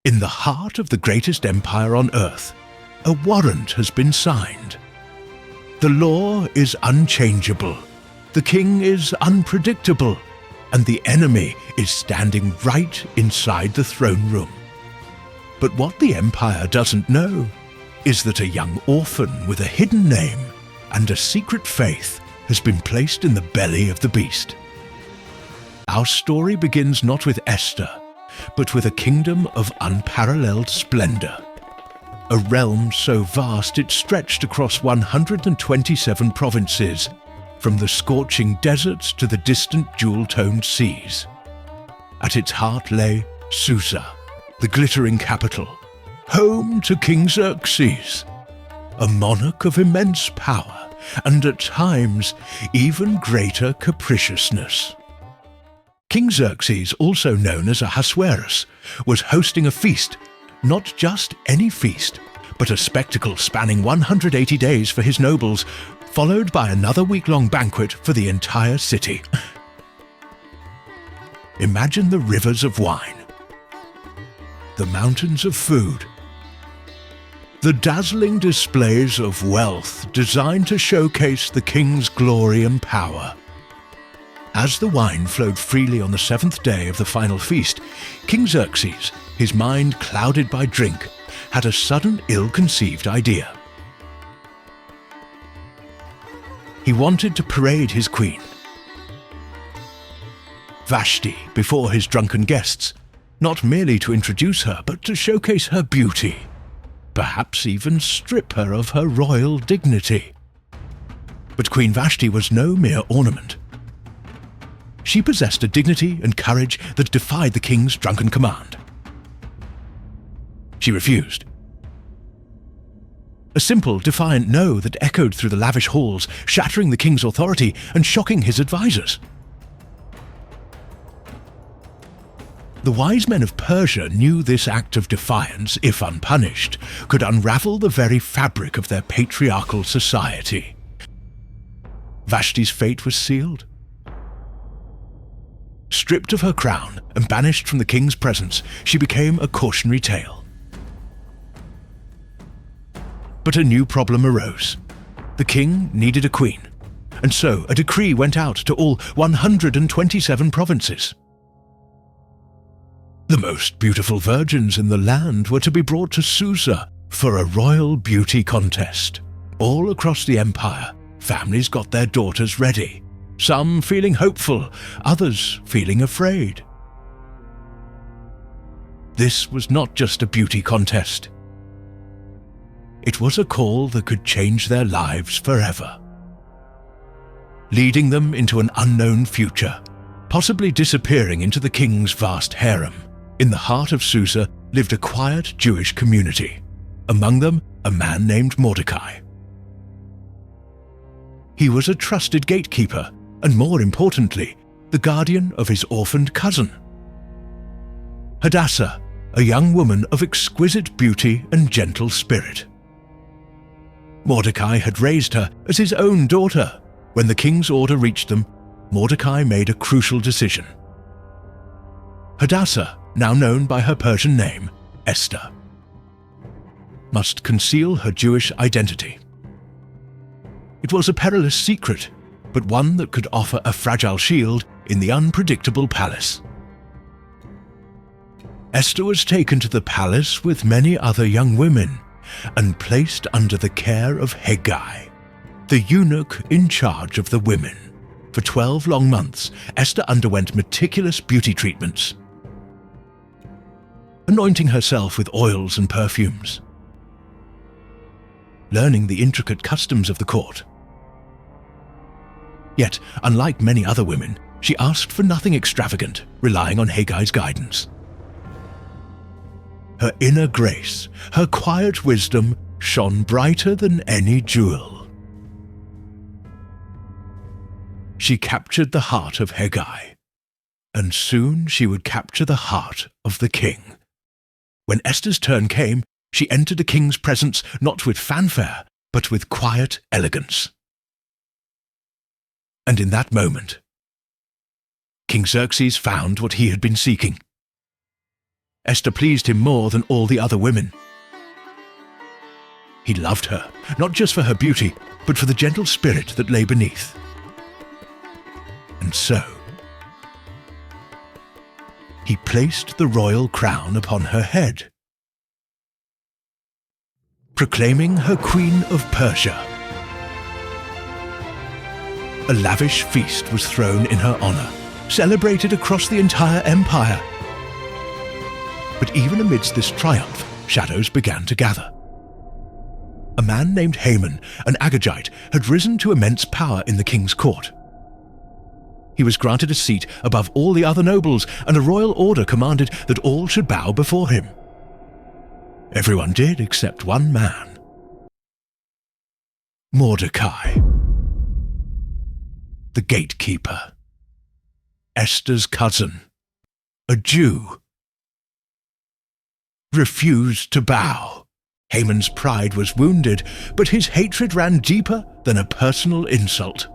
In the heart of the greatest empire on earth, a warrant has been signed. The law is unchangeable, the king is unpredictable, and the enemy is standing right inside the throne room. But what the empire doesn't know is that a young orphan with a hidden name and a secret faith has been placed in the belly of the beast. Our story begins not with Esther, but with a kingdom of unparalleled splendor. A realm so vast it stretched across 127 provinces, from the scorching deserts to the distant jewel-toned seas. At its heart lay Susa, the glittering capital, home to King Xerxes, a monarch of immense power and at times even greater capriciousness. King Xerxes, also known as Ahasuerus, was hosting a feast, not just any feast, but a spectacle spanning 180 days for his nobles, followed by another week-long banquet for the entire city. Imagine the rivers of wine, the mountains of food, the dazzling displays of wealth designed to showcase the king's glory and power. As the wine flowed freely on the seventh day of the final feast, King Xerxes, his mind clouded by drink, had a sudden ill-conceived idea. He wanted to parade his queen, Vashti, before his drunken guests, not merely to introduce her, but to showcase her beauty, perhaps even strip her of her royal dignity. But Queen Vashti was no mere ornament. She possessed a dignity and courage that defied the king's drunken command. She refused. A simple, defiant no that echoed through the lavish halls, shattering the king's authority and shocking his advisors. The wise men of Persia knew this act of defiance, if unpunished, could unravel the very fabric of their patriarchal society. Vashti's fate was sealed. Stripped of her crown and banished from the king's presence, she became a cautionary tale. But a new problem arose. The king needed a queen, and so a decree went out to all 127 provinces. The most beautiful virgins in the land were to be brought to Susa for a royal beauty contest. All across the empire, families got their daughters ready, some feeling hopeful, others feeling afraid. This was not just a beauty contest. It was a call that could change their lives forever, leading them into an unknown future, possibly disappearing into the king's vast harem. In the heart of Susa lived a quiet Jewish community, among them a man named Mordecai. He was a trusted gatekeeper, and more importantly, the guardian of his orphaned cousin. Hadassah, a young woman of exquisite beauty and gentle spirit. Mordecai had raised her as his own daughter. When the king's order reached them, Mordecai made a crucial decision. Hadassah, now known by her Persian name, Esther, must conceal her Jewish identity. It was a perilous secret, but one that could offer a fragile shield in the unpredictable palace. Esther was taken to the palace with many other young women and placed under the care of Hegai, the eunuch in charge of the women. For 12 long months, Esther underwent meticulous beauty treatments, anointing herself with oils and perfumes, learning the intricate customs of the court. Yet, unlike many other women, she asked for nothing extravagant, relying on Hagai's guidance. Her inner grace, her quiet wisdom, shone brighter than any jewel. She captured the heart of Hegai, and soon she would capture the heart of the king. When Esther's turn came, she entered the king's presence not with fanfare, but with quiet elegance. And in that moment, King Xerxes found what he had been seeking. Esther pleased him more than all the other women. He loved her, not just for her beauty, but for the gentle spirit that lay beneath. And so, he placed the royal crown upon her head, proclaiming her Queen of Persia. A lavish feast was thrown in her honor, celebrated across the entire empire. But even amidst this triumph, shadows began to gather. A man named Haman, an Agagite, had risen to immense power in the king's court. He was granted a seat above all the other nobles, and a royal order commanded that all should bow before him. Everyone did except one man, Mordecai, the gatekeeper, Esther's cousin, a Jew, refused to bow. Haman's pride was wounded, but his hatred ran deeper than a personal insult.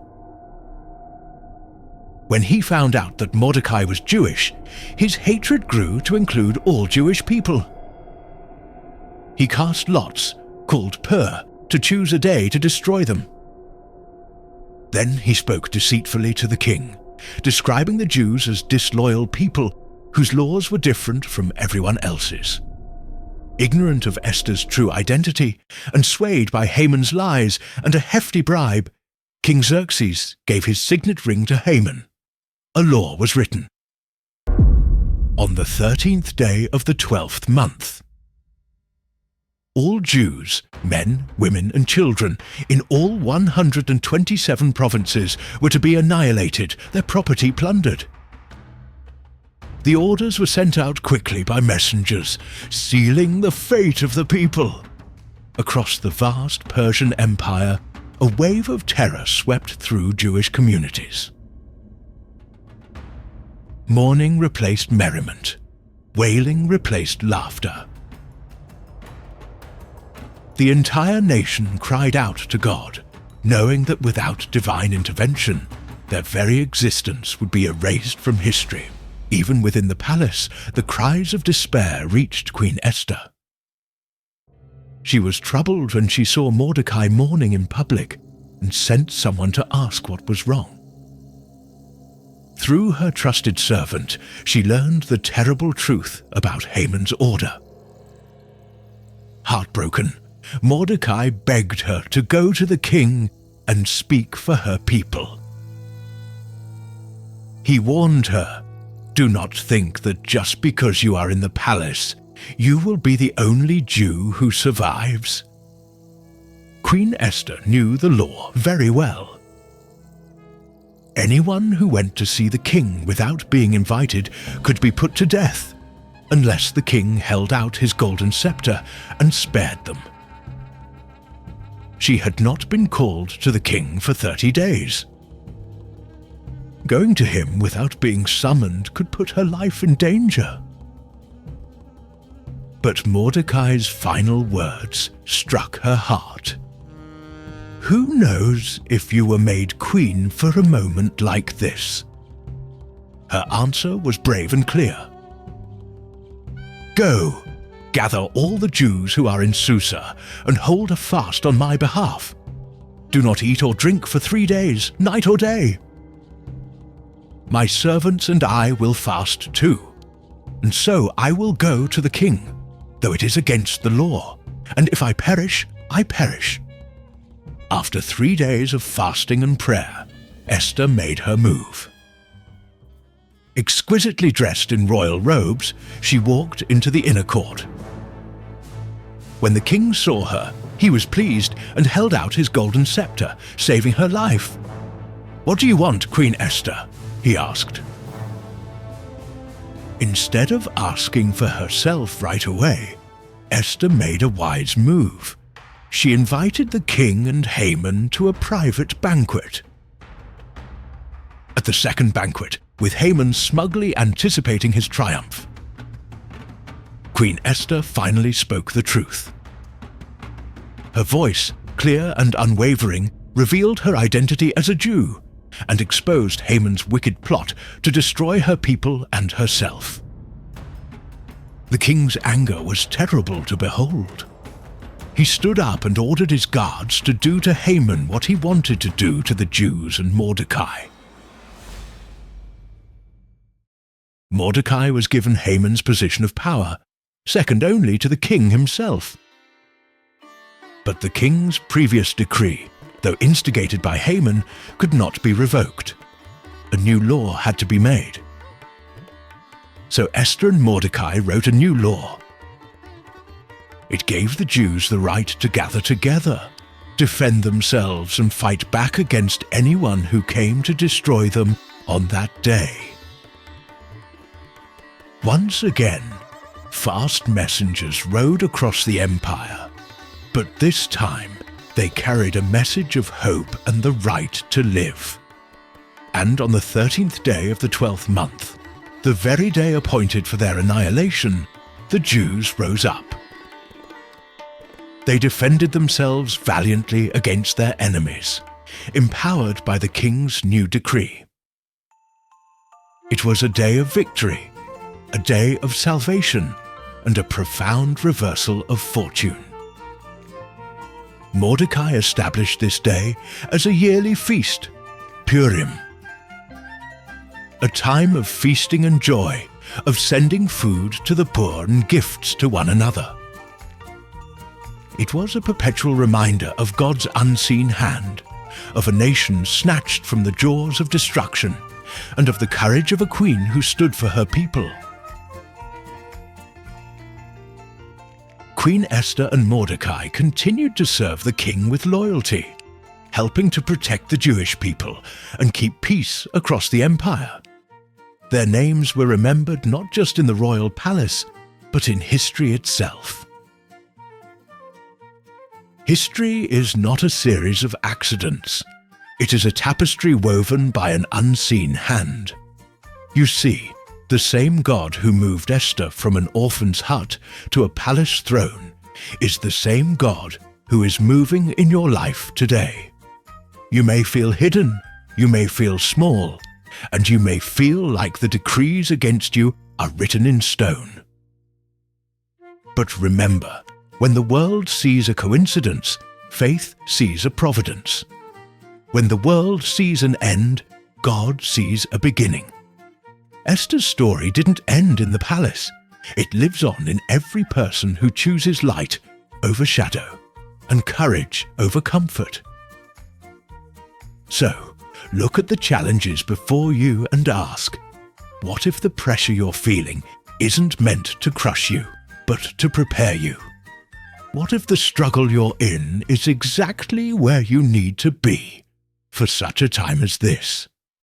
When he found out that Mordecai was Jewish, his hatred grew to include all Jewish people. He cast lots, called Pur, to choose a day to destroy them. Then he spoke deceitfully to the king, describing the Jews as disloyal people whose laws were different from everyone else's. Ignorant of Esther's true identity, and swayed by Haman's lies and a hefty bribe, King Xerxes gave his signet ring to Haman. A law was written. On the 13th day of the 12th month, all Jews, men, women, and children, in all 127 provinces were to be annihilated, their property plundered. The orders were sent out quickly by messengers, sealing the fate of the people. Across the vast Persian Empire, a wave of terror swept through Jewish communities. Mourning replaced merriment. Wailing replaced laughter. The entire nation cried out to God, knowing that without divine intervention, their very existence would be erased from history. Even within the palace, the cries of despair reached Queen Esther. She was troubled when she saw Mordecai mourning in public and sent someone to ask what was wrong. Through her trusted servant, she learned the terrible truth about Haman's order. Heartbroken, Mordecai begged her to go to the king and speak for her people. He warned her, "Do not think that just because you are in the palace, you will be the only Jew who survives." Queen Esther knew the law very well. Anyone who went to see the king without being invited could be put to death, unless the king held out his golden scepter and spared them. She had not been called to the king for 30 days. Going to him without being summoned could put her life in danger. But Mordecai's final words struck her heart. "Who knows if you were made queen for a moment like this?" Her answer was brave and clear. "Go, gather all the Jews who are in Susa and hold a fast on my behalf. Do not eat or drink for 3 days, night or day. My servants and I will fast too, and so I will go to the king, though it is against the law, and if I perish, I perish." After 3 days of fasting and prayer, Esther made her move. Exquisitely dressed in royal robes, she walked into the inner court. When the king saw her, he was pleased and held out his golden scepter, saving her life. "What do you want, Queen Esther?" he asked. Instead of asking for herself right away, Esther made a wise move. She invited the king and Haman to a private banquet. At the second banquet, with Haman smugly anticipating his triumph, Queen Esther finally spoke the truth. Her voice, clear and unwavering, revealed her identity as a Jew and exposed Haman's wicked plot to destroy her people and herself. The king's anger was terrible to behold. He stood up and ordered his guards to do to Haman what he wanted to do to the Jews and Mordecai. Mordecai was given Haman's position of power, second only to the king himself. But the king's previous decree, though instigated by Haman, could not be revoked. A new law had to be made. So Esther and Mordecai wrote a new law. It gave the Jews the right to gather together, defend themselves and fight back against anyone who came to destroy them on that day. Once again, fast messengers rode across the empire, but this time they carried a message of hope and the right to live. And on the 13th day of the 12th month, the very day appointed for their annihilation, the Jews rose up. They defended themselves valiantly against their enemies, empowered by the king's new decree. It was a day of victory, a day of salvation, and a profound reversal of fortune. Mordecai established this day as a yearly feast, Purim, a time of feasting and joy, of sending food to the poor and gifts to one another. It was a perpetual reminder of God's unseen hand, of a nation snatched from the jaws of destruction, and of the courage of a queen who stood for her people. Queen Esther and Mordecai continued to serve the king with loyalty, helping to protect the Jewish people and keep peace across the empire. Their names were remembered not just in the royal palace, but in history itself. History is not a series of accidents. It is a tapestry woven by an unseen hand. You see, the same God who moved Esther from an orphan's hut to a palace throne is the same God who is moving in your life today. You may feel hidden, you may feel small, and you may feel like the decrees against you are written in stone. But remember, when the world sees a coincidence, faith sees a providence. When the world sees an end, God sees a beginning. Esther's story didn't end in the palace. It lives on in every person who chooses light over shadow and courage over comfort. So, look at the challenges before you and ask, what if the pressure you're feeling isn't meant to crush you, but to prepare you? What if the struggle you're in is exactly where you need to be for such a time as this?